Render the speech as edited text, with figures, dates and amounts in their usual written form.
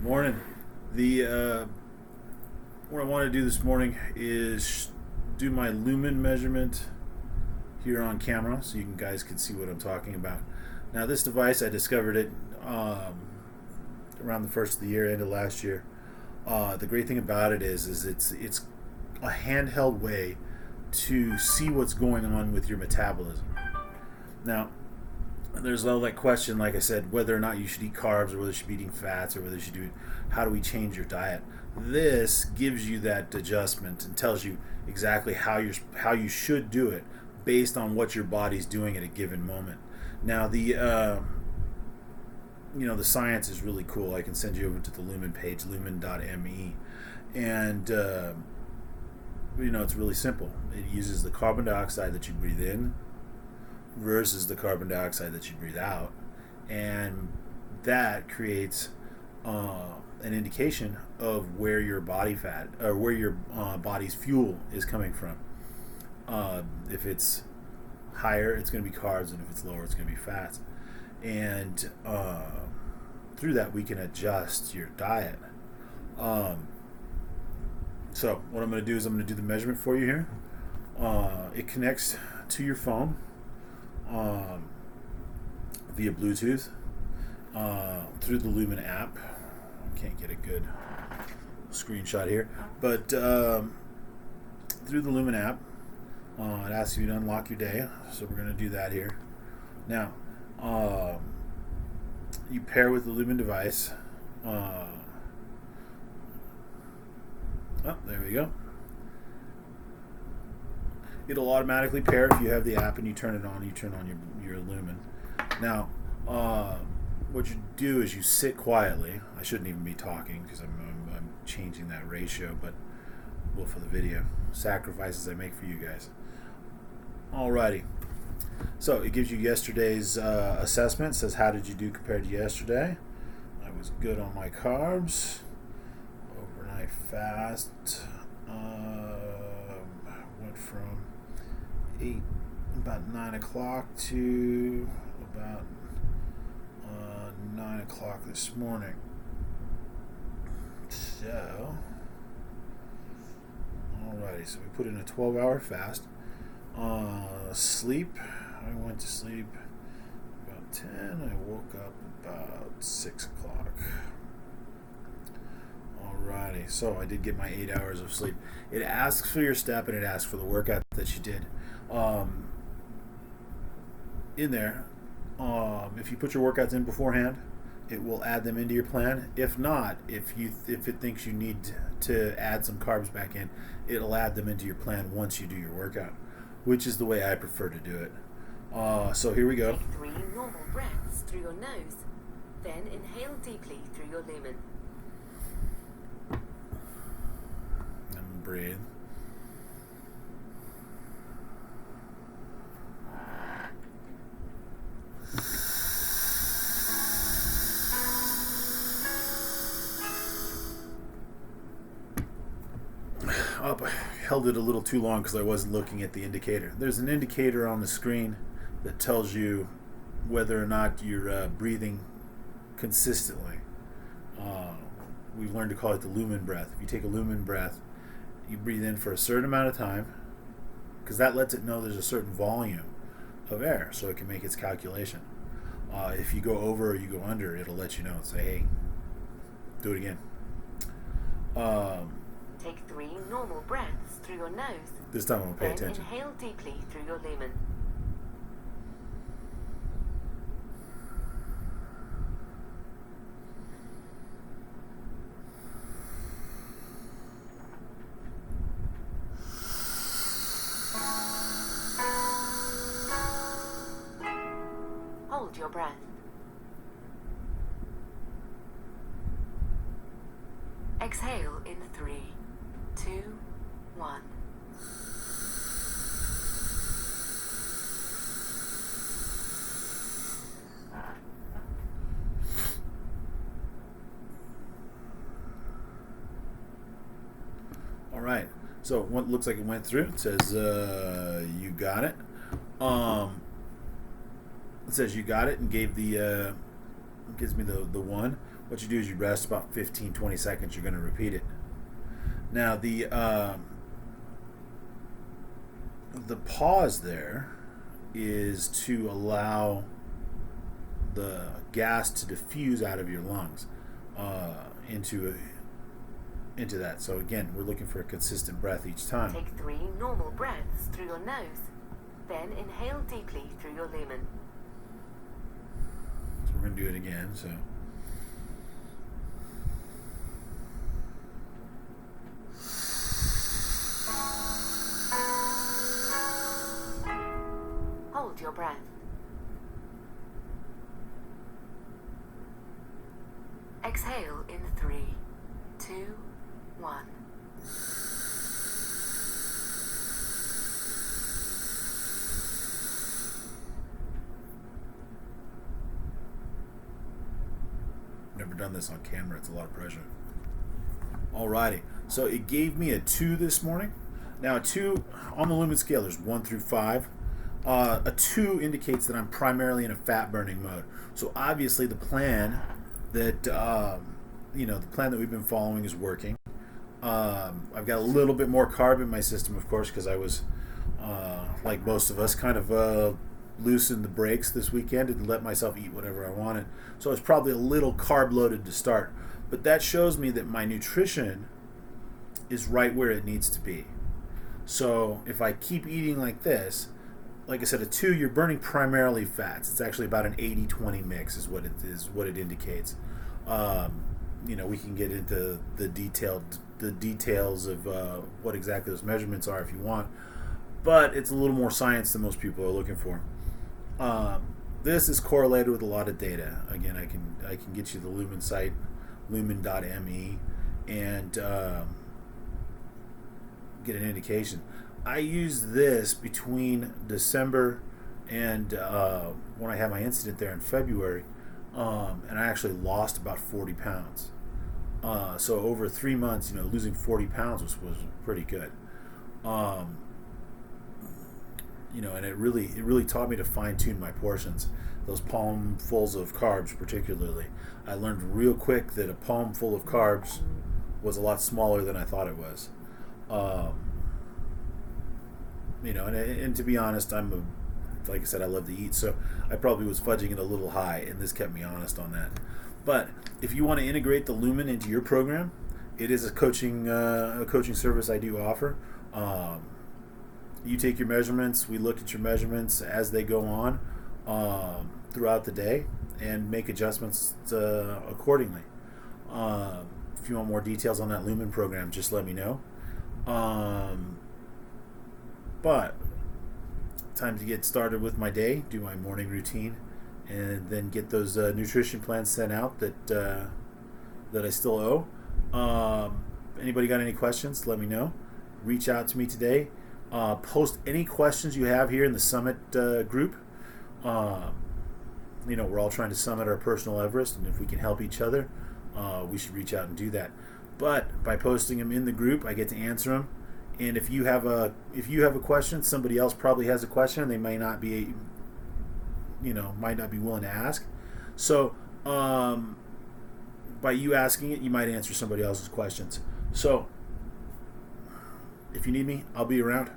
Morning. The what I want to do this morning is do my lumen measurement here on camera, so you guys can see what I'm talking about. Now, this device, I discovered it around the first of the year, end of last year. The great thing about it is it's a handheld way to see what's going on with your metabolism. Now, there's all that question, like I said, whether or not you should eat carbs, or whether you should be eating fats, or whether you should do, how do we change your diet? This gives you that adjustment and tells you exactly how you should do it based on what your body's doing at a given moment. Now, the science is really cool. I can send you over to the Lumen page, lumen.me, and it's really simple. It uses the carbon dioxide that you breathe in versus the carbon dioxide that you breathe out, and that creates an indication of where your body fat, or where your body's fuel is coming from. If it's higher, it's going to be carbs, and if it's lower, it's going to be fats. And through that, we can adjust your diet. So what I'm going to do is I'm going to do the measurement for you here. It connects to your phone via Bluetooth through the Lumen app. I can't get a good screenshot here, but through the Lumen app, it asks you to unlock your day, so we're going to do that here. Now, you pair with the Lumen device. There we go. It'll automatically pair if you have the app and you turn it on. You turn on your Lumen. Now, what you do is you sit quietly. I shouldn't even be talking because I'm changing that ratio, but well, for the video, sacrifices I make for you guys. Alrighty. So it gives you yesterday's assessment. It says, how did you do compared to yesterday? I was good on my carbs. Overnight fast. Went from about 9 o'clock to about 9 o'clock this morning. So, alrighty, so we put in a 12-hour fast. Sleep, I went to sleep about 10. I woke up about 6 o'clock. Alrighty, so I did get my 8 hours of sleep. It asks for your step, and it asks for the workout that you did. In there, if you put your workouts in beforehand, it will add them into your plan. If not, if it thinks you need to add some carbs back in, it'll add them into your plan once you do your workout, which is the way I prefer to do it. So here we go. Take 3 normal breaths through your nose, then inhale deeply through your lumen. And breathe. I held it a little too long because I wasn't looking at the indicator. There's an indicator on the screen that tells you whether or not you're breathing consistently. We've learned to call it the lumen breath. If you take a lumen breath, you breathe in for a certain amount of time, because that lets it know there's a certain volume of air, so it can make its calculation. If you go over or you go under, it'll let you know and say, hey, do it again. Take 3 normal breaths through your nose. This time I'm going to pay then attention. Inhale deeply through your lumen. Hold your breath. Exhale in 3, 2, 1. All right. So what looks like it went through. It says you got it. It says you got it and gave the It gives me the 1. What you do is you rest about 15, 20 seconds. You're going to repeat it. Now, the pause there is to allow the gas to diffuse out of your lungs into that. So again, we're looking for a consistent breath each time. Take 3 normal breaths through your nose. Then inhale deeply through your lumen. So we're going to do it again. So hold your breath. Exhale in 3, 2, 1. never done this on camera. It's a lot of pressure. Alrighty. So it gave me a 2 this morning. Now a 2 on the Lumen scale, there's 1 through 5. A 2 indicates that I'm primarily in a fat burning mode. So obviously the plan that the plan that we've been following is working. I've got a little bit more carb in my system, of course, because I was like most of us, kind of loosened the brakes this weekend and let myself eat whatever I wanted. So it's probably a little carb loaded to start, but that shows me that my nutrition is right where it needs to be. So if I keep eating like this, like I said, a 2, you're burning primarily fats. It's actually about an 80-20 mix is what it indicates. We can get into the details of what exactly those measurements are if you want, but it's a little more science than most people are looking for. This is correlated with a lot of data. Again, I can get you the Lumen site, lumen.me, and get an indication. I used this between December and when I had my incident there in February, and I actually lost about 40 pounds. So over 3 months, losing 40 pounds was pretty good. And it really taught me to fine tune my portions. Those palmfuls of carbs, particularly, I learned real quick that a palm full of carbs was a lot smaller than I thought it was. And to be honest, like I said, I love to eat, so I probably was fudging it a little high, and this kept me honest on that. But if you want to integrate the Lumen into your program, it is a coaching service I do offer. You take your measurements, we look at your measurements as they go on throughout the day and make adjustments accordingly. If you want more details on that Lumen program, just let me know. But time to get started with my day, do my morning routine, and then get those nutrition plans sent out that I still owe. Anybody got any questions? Let me know. Reach out to me today. Post any questions you have here in the Summit group. We're all trying to summit our personal Everest, and if we can help each other, we should reach out and do that. But by posting them in the group, I get to answer them. And if you have a question, somebody else probably has a question, and they might not be willing to ask. So by you asking it, you might answer somebody else's questions. So if you need me, I'll be around.